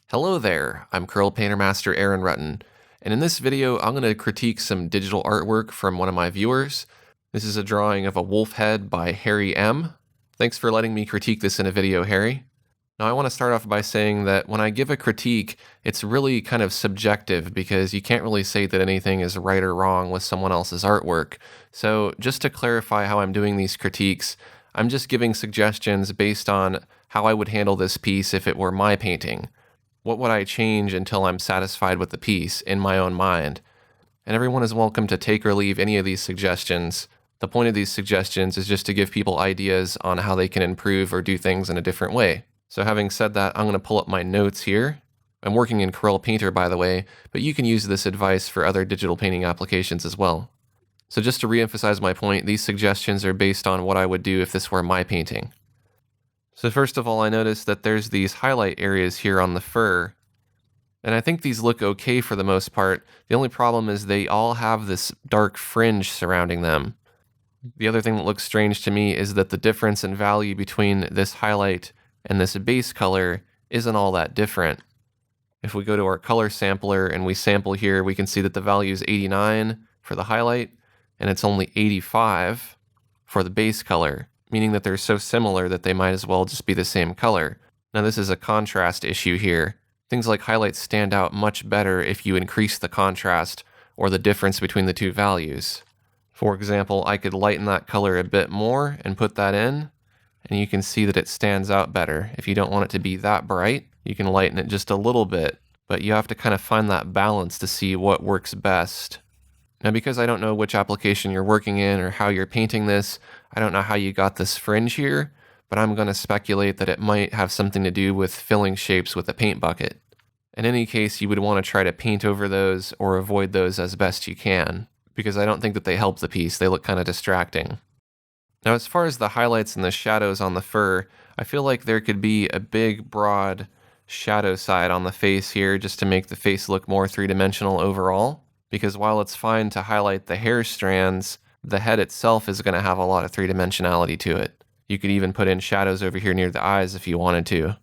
Hello there, I'm Curl Painter Master Aaron Rutten, and in this video I'm going to critique some digital artwork from one of my viewers. This is a drawing of a wolf head by Harry M. Thanks for letting me critique this in a video, Harry. Now I want to start off by saying that when I give a critique, it's really kind of subjective because you can't really say that anything is right or wrong with someone else's artwork. So just to clarify how I'm doing these critiques, I'm just giving suggestions based on how I would handle this piece if it were my painting. What would I change until I'm satisfied with the piece in my own mind? And everyone is welcome to take or leave any of these suggestions. The point of these suggestions is just to give people ideas on how they can improve or do things in a different way. So having said that, I'm going to pull up my notes here. I'm working in Corel Painter, by the way, but you can use this advice for other digital painting applications as well. So just to reemphasize my point, these suggestions are based on what I would do if this were my painting. So first of all, I noticed that there's these highlight areas here on the fur, and I think these look okay for the most part. The only problem is they all have this dark fringe surrounding them. The other thing that looks strange to me is that the difference in value between this highlight and this base color isn't all that different. If we go to our color sampler and we sample here, we can see that the value is 89 for the highlight, and it's only 85 for the base color, meaning that they're so similar that they might as well just be the same color. Now this is a contrast issue here. Things like highlights stand out much better if you increase the contrast or the difference between the two values. For example, I could lighten that color a bit more and put that in, and you can see that it stands out better. If you don't want it to be that bright, you can lighten it just a little bit, but you have to kind of find that balance to see what works best. Now, because I don't know which application you're working in or how you're painting this, I don't know how you got this fringe here, but I'm going to speculate that it might have something to do with filling shapes with a paint bucket. In any case, you would want to try to paint over those or avoid those as best you can, because I don't think that they help the piece. They look kind of distracting. Now, as far as the highlights and the shadows on the fur, I feel like there could be a big, broad shadow side on the face here just to make the face look more three-dimensional overall. Because while it's fine to highlight the hair strands, the head itself is going to have a lot of three-dimensionality to it. You could even put in shadows over here near the eyes if you wanted to.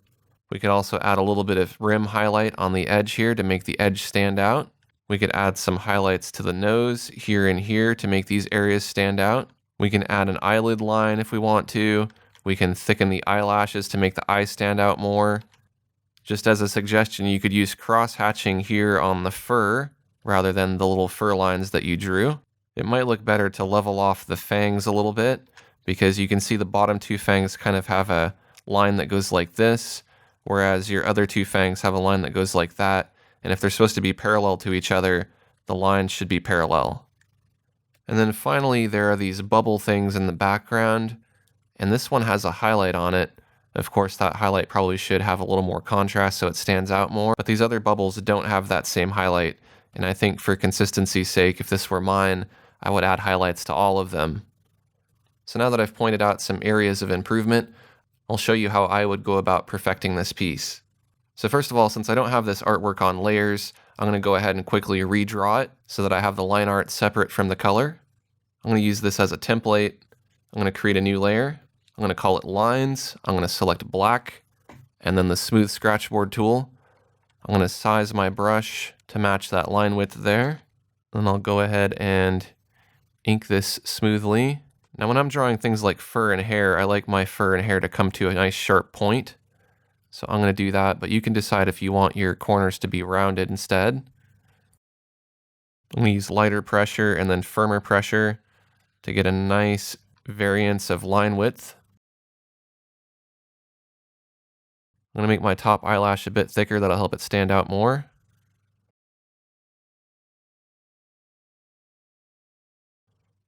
We could also add a little bit of rim highlight on the edge here to make the edge stand out. We could add some highlights to the nose here and here to make these areas stand out. We can add an eyelid line if we want to. We can thicken the eyelashes to make the eyes stand out more. Just as a suggestion, you could use cross-hatching here on the fur rather than the little fur lines that you drew. It might look better to level off the fangs a little bit because you can see the bottom two fangs kind of have a line that goes like this, whereas your other two fangs have a line that goes like that. And if they're supposed to be parallel to each other, the lines should be parallel. And then finally, there are these bubble things in the background, and this one has a highlight on it. Of course, that highlight probably should have a little more contrast so it stands out more, but these other bubbles don't have that same highlight. And I think for consistency's sake, if this were mine, I would add highlights to all of them. So now that I've pointed out some areas of improvement, I'll show you how I would go about perfecting this piece. So first of all, since I don't have this artwork on layers, I'm going to go ahead and quickly redraw it so that I have the line art separate from the color. I'm going to use this as a template. I'm going to create a new layer. I'm going to call it lines. I'm going to select black and then the smooth scratchboard tool. I'm going to size my brush to match that line width there. Then I'll go ahead and ink this smoothly. Now when I'm drawing things like fur and hair, I like my fur and hair to come to a nice sharp point. So I'm going to do that, but you can decide if you want your corners to be rounded instead. I'm going to use lighter pressure and then firmer pressure to get a nice variance of line width. I'm going to make my top eyelash a bit thicker. That'll help it stand out more.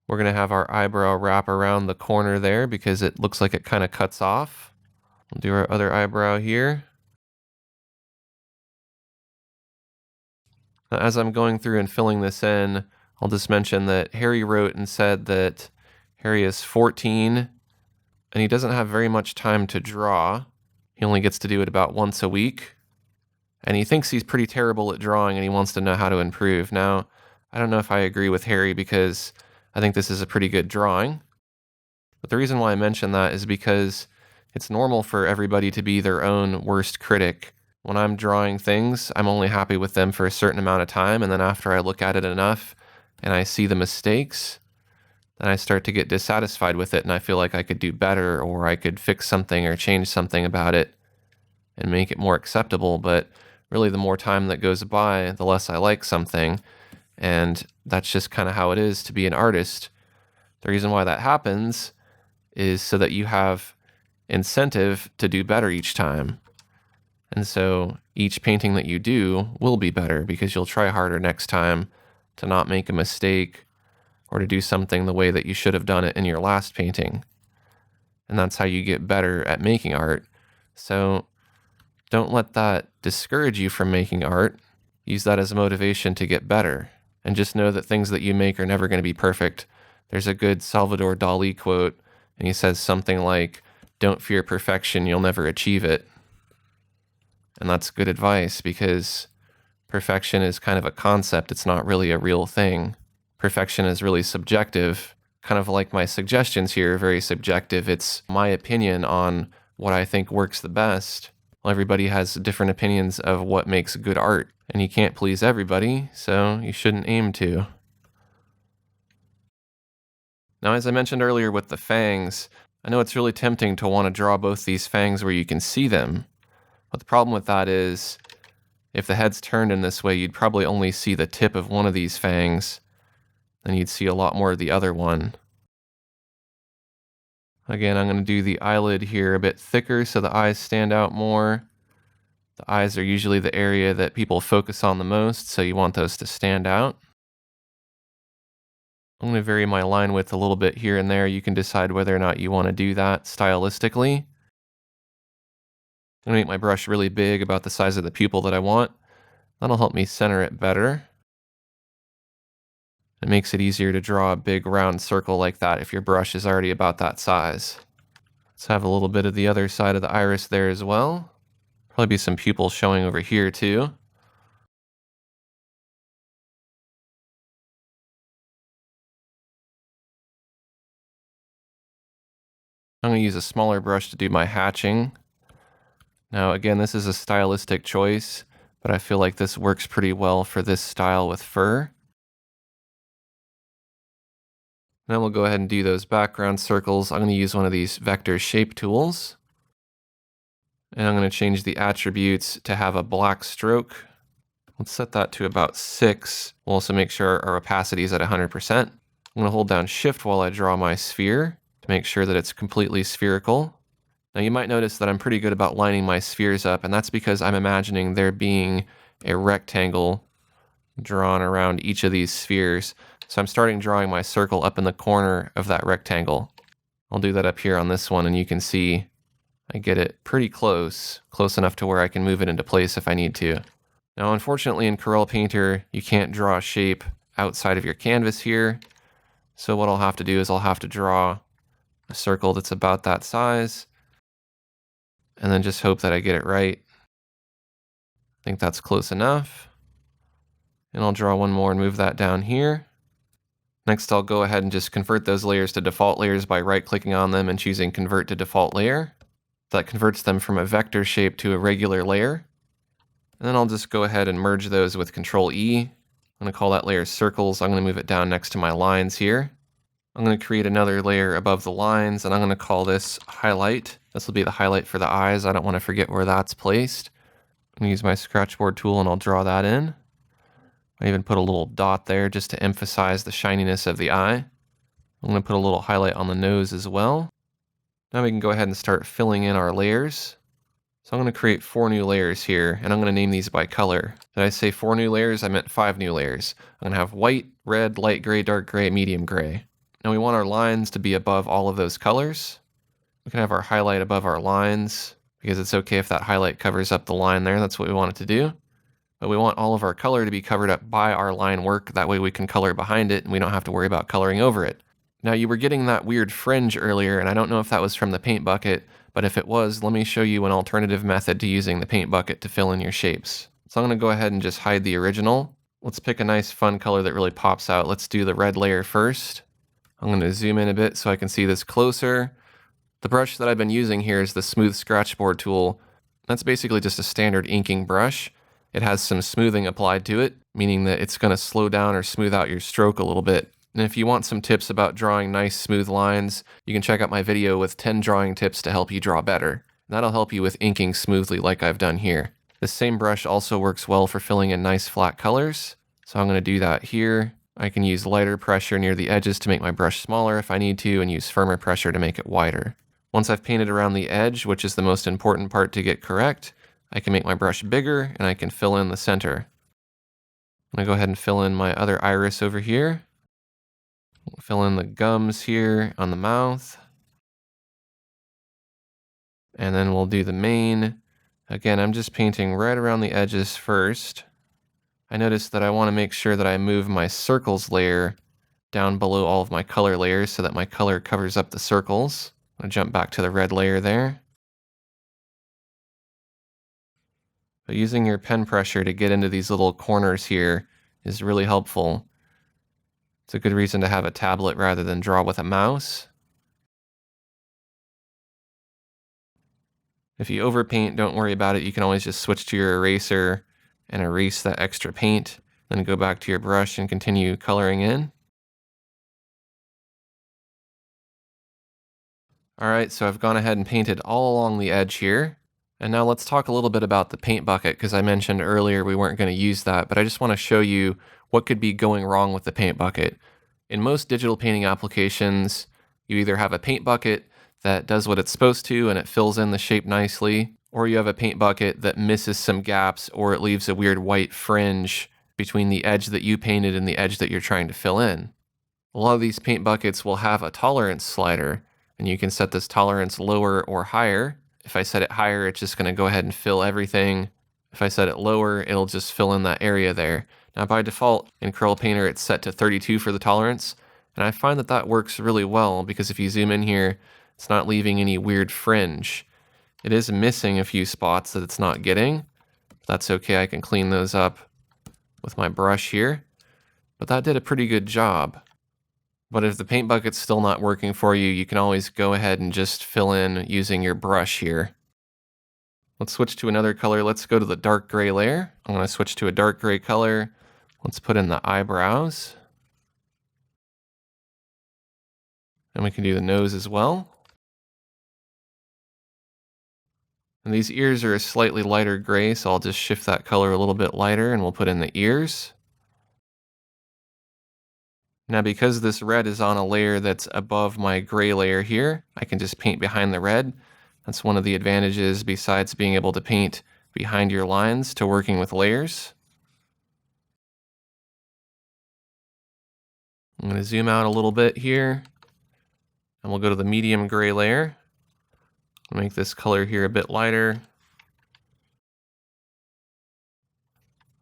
We're going to have our eyebrow wrap around the corner there because it looks like it kind of cuts off. We'll do our other eyebrow here. Now, as I'm going through and filling this in, I'll just mention that Harry wrote and said that Harry is 14 and he doesn't have very much time to draw. He only gets to do it about once a week. And he thinks he's pretty terrible at drawing and he wants to know how to improve. Now, I don't know if I agree with Harry because I think this is a pretty good drawing. But the reason why I mention that is because it's normal for everybody to be their own worst critic When I'm drawing things, I'm only happy with them for a certain amount of time, and then after I look at it enough and I see the mistakes, then I start to get dissatisfied with it and I feel like I could do better, or I could fix something or change something about it and make it more acceptable. But really, the more time that goes by, the less I like something. And that's just kind of how it is to be an artist. The reason why that happens is so that you have incentive to do better each time. And so each painting that you do will be better because you'll try harder next time to not make a mistake or to do something the way that you should have done it in your last painting. And that's how you get better at making art. So don't let that discourage you from making art. Use that as a motivation to get better. And just know that things that you make are never going to be perfect. There's a good Salvador Dali quote, and he says something like, "Don't fear perfection, you'll never achieve it." And that's good advice, because perfection is kind of a concept. It's not really a real thing. Perfection is really subjective. Kind of like my suggestions here are very subjective. It's my opinion on what I think works the best. Well, everybody has different opinions of what makes good art, and you can't please everybody, so you shouldn't aim to. Now, as I mentioned earlier with the fangs, I know it's really tempting to want to draw both these fangs where you can see them. But the problem with that is, if the head's turned in this way, you'd probably only see the tip of one of these fangs, and you'd see a lot more of the other one. Again, I'm going to do the eyelid here a bit thicker so the eyes stand out more. The eyes are usually the area that people focus on the most, so you want those to stand out. I'm going to vary my line width a little bit here and there. You can decide whether or not you want to do that stylistically. I'm going to make my brush really big, about the size of the pupil that I want. That'll help me center it better. It makes it easier to draw a big round circle like that if your brush is already about that size. Let's have a little bit of the other side of the iris there as well. Probably be some pupils showing over here too. I'm going to use a smaller brush to do my hatching. Now again, this is a stylistic choice, but I feel like this works pretty well for this style with fur. Now we'll go ahead and do those background circles. I'm going to use one of these vector shape tools. And I'm going to change the attributes to have a black stroke. Let's set that to about 6. We'll also make sure our opacity is at 100%. I'm going to hold down Shift while I draw my sphere to make sure that it's completely spherical. Now you might notice that I'm pretty good about lining my spheres up, and that's because I'm imagining there being a rectangle drawn around each of these spheres. So I'm starting drawing my circle up in the corner of that rectangle. I'll do that up here on this one, and you can see I get it pretty close enough to where I can move it into place if I need to. Now, unfortunately in Corel Painter, you can't draw a shape outside of your canvas here. So what I'll have to do is I'll have to draw a circle that's about that size, and then just hope that I get it right. I think that's close enough. And I'll draw one more and move that down here. Next, I'll go ahead and just convert those layers to default layers by right-clicking on them and choosing Convert to Default Layer. That converts them from a vector shape to a regular layer. And then I'll just go ahead and merge those with Control-E. I'm going to call that layer Circles. I'm going to move it down next to my lines here. I'm going to create another layer above the lines, and I'm going to call this Highlight. This will be the highlight for the eyes. I don't want to forget where that's placed. I'm going to use my scratchboard tool and I'll draw that in. I even put a little dot there just to emphasize the shininess of the eye. I'm going to put a little highlight on the nose as well. Now we can go ahead and start filling in our layers. So I'm going to create 4 new layers here, and I'm going to name these by color. Did I say 4 new layers? I meant 5 new layers. I'm going to have white, red, light gray, dark gray, medium gray. Now we want our lines to be above all of those colors. We can have our highlight above our lines, because it's okay if that highlight covers up the line there. That's what we want it to do. But we want all of our color to be covered up by our line work. That way we can color behind it and we don't have to worry about coloring over it. Now you were getting that weird fringe earlier, and I don't know if that was from the paint bucket, but if it was, let me show you an alternative method to using the paint bucket to fill in your shapes. So I'm going to go ahead and just hide the original. Let's pick a nice fun color that really pops out. Let's do the red layer first. I'm going to zoom in a bit so I can see this closer. The brush that I've been using here is the Smooth Scratchboard tool. That's basically just a standard inking brush. It has some smoothing applied to it, meaning that it's going to slow down or smooth out your stroke a little bit. And if you want some tips about drawing nice smooth lines, you can check out my video with 10 drawing tips to help you draw better. That'll help you with inking smoothly like I've done here. This same brush also works well for filling in nice flat colors. So I'm going to do that here. I can use lighter pressure near the edges to make my brush smaller if I need to, and use firmer pressure to make it wider. Once I've painted around the edge, which is the most important part to get correct, I can make my brush bigger and I can fill in the center. I'm going to go ahead and fill in my other iris over here. Fill in the gums here on the mouth. And then we'll do the mane. Again, I'm just painting right around the edges first. I notice that I want to make sure that I move my circles layer down below all of my color layers so that my color covers up the circles. I'm going to jump back to the red layer there. But using your pen pressure to get into these little corners here is really helpful. It's a good reason to have a tablet rather than draw with a mouse. If you overpaint, don't worry about it. You can always just switch to your eraser and erase that extra paint. Then go back to your brush and continue coloring in. All right, so I've gone ahead and painted all along the edge here. And now let's talk a little bit about the paint bucket, because I mentioned earlier we weren't going to use that, but I just want to show you what could be going wrong with the paint bucket. In most digital painting applications, you either have a paint bucket that does what it's supposed to and it fills in the shape nicely, or you have a paint bucket that misses some gaps or it leaves a weird white fringe between the edge that you painted and the edge that you're trying to fill in. A lot of these paint buckets will have a tolerance slider, and you can set this tolerance lower or higher. If I set it higher, it's just going to go ahead and fill everything. If I set it lower, it'll just fill in that area there. Now by default in Corel Painter, it's set to 32 for the tolerance, and I find that that works really well because if you zoom in here, it's not leaving any weird fringe. It is missing a few spots that it's not getting. That's okay, I can clean those up with my brush here. But that did a pretty good job. But if the paint bucket's still not working for you, you can always go ahead and just fill in using your brush here. Let's switch to another color. Let's go to the dark gray layer. I'm going to switch to a dark gray color. Let's put in the eyebrows. And we can do the nose as well. And these ears are a slightly lighter gray, so I'll just shift that color a little bit lighter and we'll put in the ears. Now because this red is on a layer that's above my gray layer here, I can just paint behind the red. That's one of the advantages besides being able to paint behind your lines to working with layers. I'm going to zoom out a little bit here, and we'll go to the medium gray layer. I'll make this color here a bit lighter.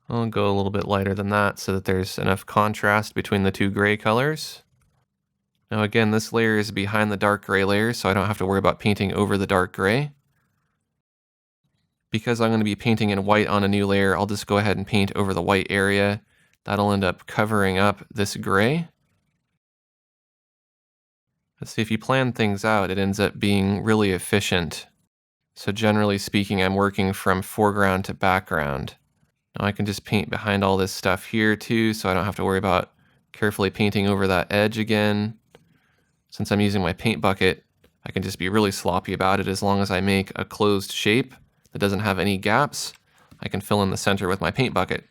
I'll go a little bit lighter than that so that there's enough contrast between the two gray colors. Now again, this layer is behind the dark gray layer, so I don't have to worry about painting over the dark gray. Because I'm going to be painting in white on a new layer, I'll just go ahead and paint over the white area. That'll end up covering up this gray. Let's see, if you plan things out, it ends up being really efficient. So generally speaking, I'm working from foreground to background. Now I can just paint behind all this stuff here too, so I don't have to worry about carefully painting over that edge again. Since I'm using my paint bucket, I can just be really sloppy about it as long as I make a closed shape that doesn't have any gaps. I can fill in the center with my paint bucket.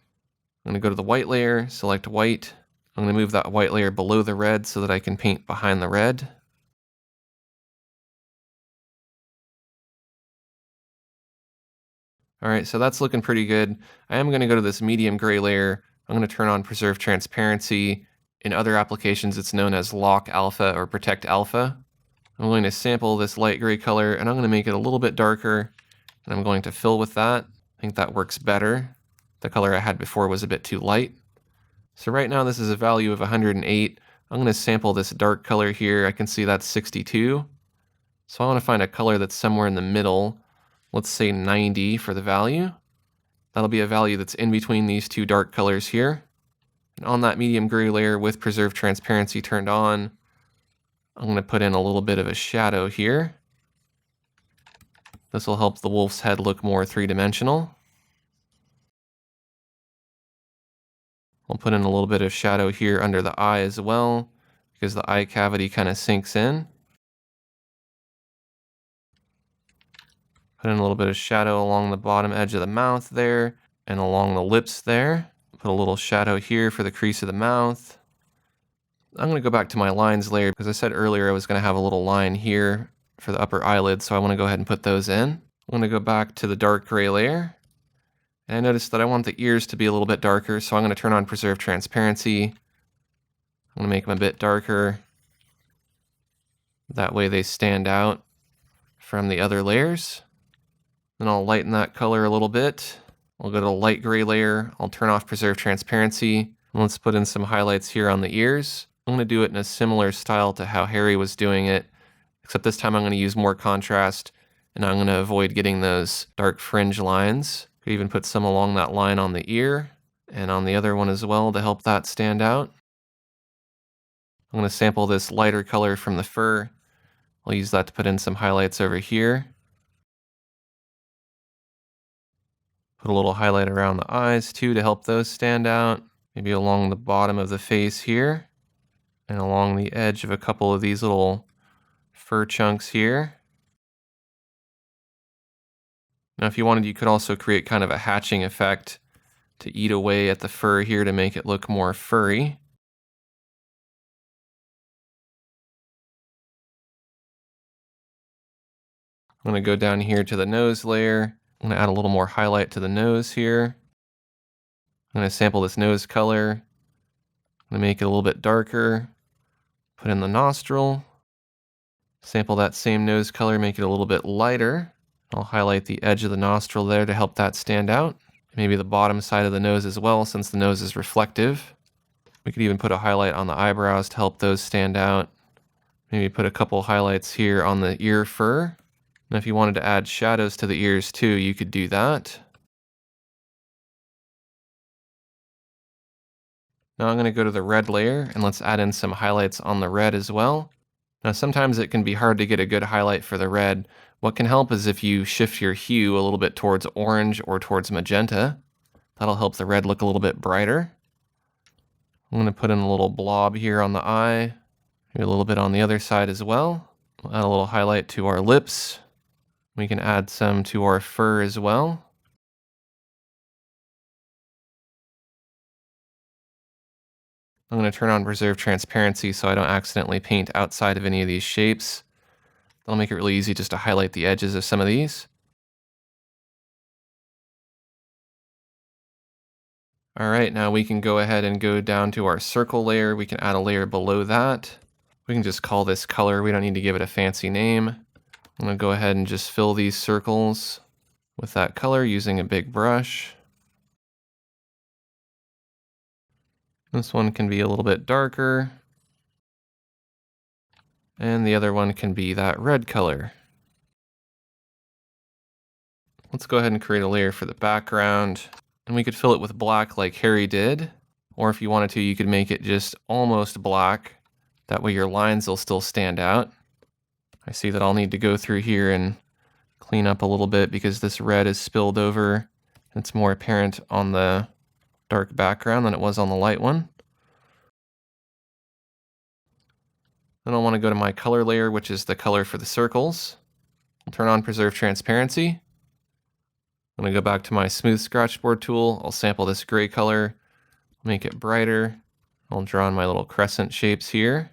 I'm going to go to the white layer, select white. I'm going to move that white layer below the red so that I can paint behind the red. All right, so that's looking pretty good. I am going to go to this medium gray layer. I'm going to turn on Preserve Transparency. In other applications, it's known as Lock Alpha or Protect Alpha. I'm going to sample this light gray color, and I'm going to make it a little bit darker, and I'm going to fill with that. I think that works better. The color I had before was a bit too light. So right now this is a value of 108. I'm going to sample this dark color here. I can see that's 62. So I want to find a color that's somewhere in the middle. Let's say 90 for the value. That'll be a value that's in between these two dark colors here. And on that medium gray layer with Preserve Transparency turned on, I'm going to put in a little bit of a shadow here. This will help the wolf's head look more three-dimensional. We'll put in a little bit of shadow here under the eye as well, because the eye cavity kind of sinks in. Put in a little bit of shadow along the bottom edge of the mouth there, and along the lips there. Put a little shadow here for the crease of the mouth. I'm going to go back to my lines layer because I said earlier I was going to have a little line here for the upper eyelid, so I want to go ahead and put those in. I'm going to go back to the dark gray layer. And I noticed that I want the ears to be a little bit darker, so I'm going to turn on Preserve Transparency. I'm going to make them a bit darker. That way they stand out from the other layers. Then I'll lighten that color a little bit. I'll go to the light gray layer. I'll turn off Preserve Transparency. And let's put in some highlights here on the ears. I'm going to do it in a similar style to how Harry was doing it, except this time I'm going to use more contrast, and I'm going to avoid getting those dark fringe lines. Could even put some along that line on the ear and on the other one as well to help that stand out. I'm going to sample this lighter color from the fur. I'll use that to put in some highlights over here. Put a little highlight around the eyes too to help those stand out. Maybe along the bottom of the face here and along the edge of a couple of these little fur chunks here. Now, if you wanted, you could also create kind of a hatching effect to eat away at the fur here to make it look more furry. I'm going to go down here to the nose layer. I'm going to add a little more highlight to the nose here. I'm going to sample this nose color. I'm going to make it a little bit darker. Put in the nostril. Sample that same nose color, make it a little bit lighter. I'll highlight the edge of the nostril there to help that stand out. Maybe the bottom side of the nose as well, since the nose is reflective. We could even put a highlight on the eyebrows to help those stand out. Maybe put a couple highlights here on the ear fur. And if you wanted to add shadows to the ears too, you could do that. Now I'm going to go to the red layer and let's add in some highlights on the red as well. Now sometimes it can be hard to get a good highlight for the red. What can help is if you shift your hue a little bit towards orange or towards magenta. That'll help the red look a little bit brighter. I'm going to put in a little blob here on the eye, maybe a little bit on the other side as well. We'll add a little highlight to our lips. We can add some to our fur as well. I'm going to turn on Preserve Transparency so I don't accidentally paint outside of any of these shapes. That'll make it really easy just to highlight the edges of some of these. All right, now we can go ahead and go down to our circle layer. We can add a layer below that. We can just call this color. We don't need to give it a fancy name. I'm going to go ahead and just fill these circles with that color using a big brush. This one can be a little bit darker. And the other one can be that red color. Let's go ahead and create a layer for the background. And we could fill it with black like Harry did. Or if you wanted to, you could make it just almost black. That way your lines will still stand out. I see that I'll need to go through here and clean up a little bit because this red is spilled over. It's more apparent on the dark background than it was on the light one. Then I'll want to go to my color layer, which is the color for the circles. I'll turn on Preserve Transparency. I'm going to go back to my Smooth Scratchboard tool. I'll sample this gray color, make it brighter. I'll draw in my little crescent shapes here.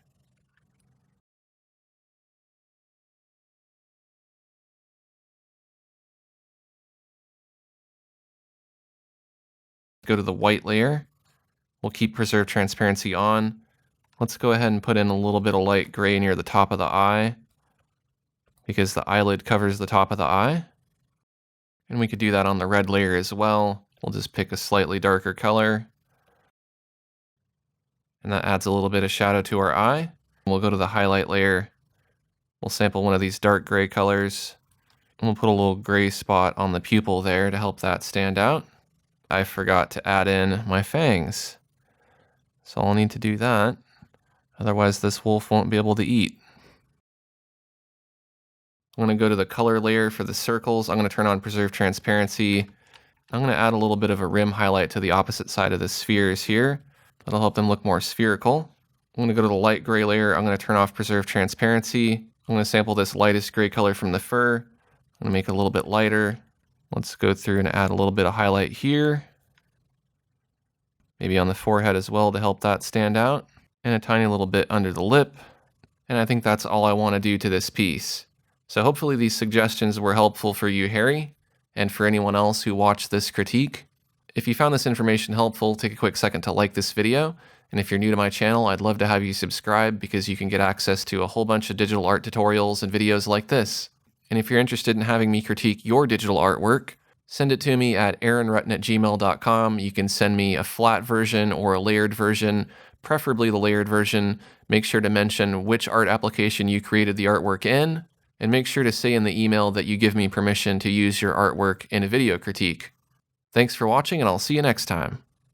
Go to the white layer. We'll keep Preserve Transparency on. Let's go ahead and put in a little bit of light gray near the top of the eye because the eyelid covers the top of the eye. And we could do that on the red layer as well. We'll just pick a slightly darker color. And that adds a little bit of shadow to our eye. We'll go to the highlight layer. We'll sample one of these dark gray colors. And we'll put a little gray spot on the pupil there to help that stand out. I forgot to add in my fangs. So I'll need to do that. Otherwise this wolf won't be able to eat. I'm going to go to the color layer for the circles. I'm going to turn on preserve transparency. I'm going to add a little bit of a rim highlight to the opposite side of the spheres here. That'll help them look more spherical. I'm going to go to the light gray layer. I'm going to turn off preserve transparency. I'm going to sample this lightest gray color from the fur. I'm going to make it a little bit lighter. Let's go through and add a little bit of highlight here. Maybe on the forehead as well to help that stand out. And a tiny little bit under the lip. And I think that's all I want to do to this piece. So hopefully these suggestions were helpful for you, Harry, and for anyone else who watched this critique. If you found this information helpful, take a quick second to like this video. And if you're new to my channel, I'd love to have you subscribe because you can get access to a whole bunch of digital art tutorials and videos like this. And if you're interested in having me critique your digital artwork, send it to me at aaronrutten@gmail.com. You can send me a flat version or a layered version, preferably the layered version. Make sure to mention which art application you created the artwork in, and make sure to say in the email that you give me permission to use your artwork in a video critique. Thanks for watching, and I'll see you next time.